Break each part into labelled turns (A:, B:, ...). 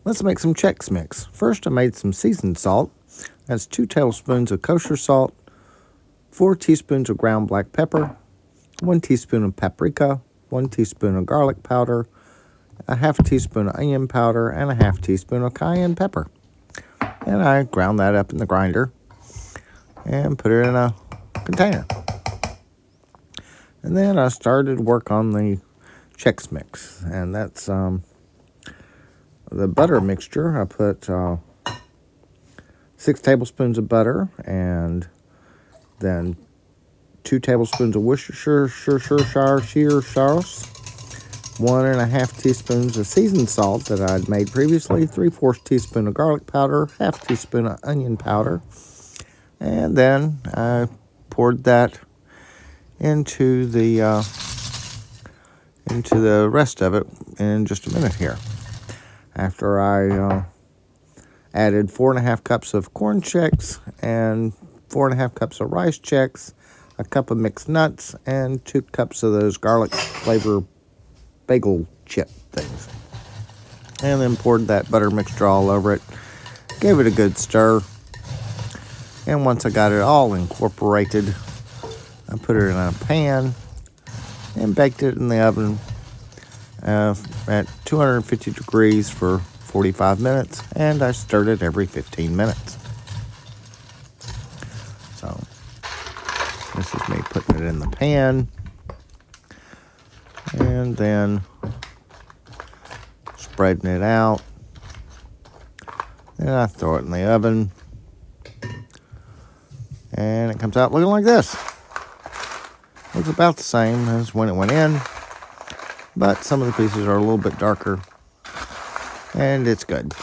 A: Let's make some Chex Mix. First, I made some seasoned salt. That's 2 tablespoons of kosher salt, 4 teaspoons of ground black pepper, 1 teaspoon of paprika, 1 teaspoon of garlic powder, a half teaspoon of onion powder, and a half teaspoon of cayenne pepper. And I ground that up in the grinder and put it in a container. And then I started work on the Chex Mix, and that's the butter mixture. I put 6 tablespoons of butter, and then 2 tablespoons of Worcestershire sauce, 1.5 teaspoons of seasoned salt that I'd made previously, 3/4 teaspoon of garlic powder, half teaspoon of onion powder, and then I poured that into the rest of it in just a minute here. After I added 4.5 cups of Corn Chex and 4.5 cups of Rice Chex, a cup of mixed nuts, and 2 cups of those garlic flavor bagel chip things. And then poured that butter mixture all over it. Gave it a good stir. And once I got it all incorporated, I put it in a pan and baked it in the oven at 250 degrees for 45 minutes, and I stirred it every 15 minutes. So this is me putting it in the pan, and then spreading it out. Then I throw it in the oven, and it comes out looking like this. Looks about the same as when it went in, but some of the pieces are a little bit darker, and it's good.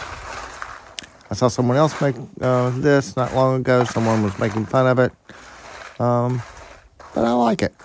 A: I saw someone else make this not long ago. Someone was making fun of it, but I like it.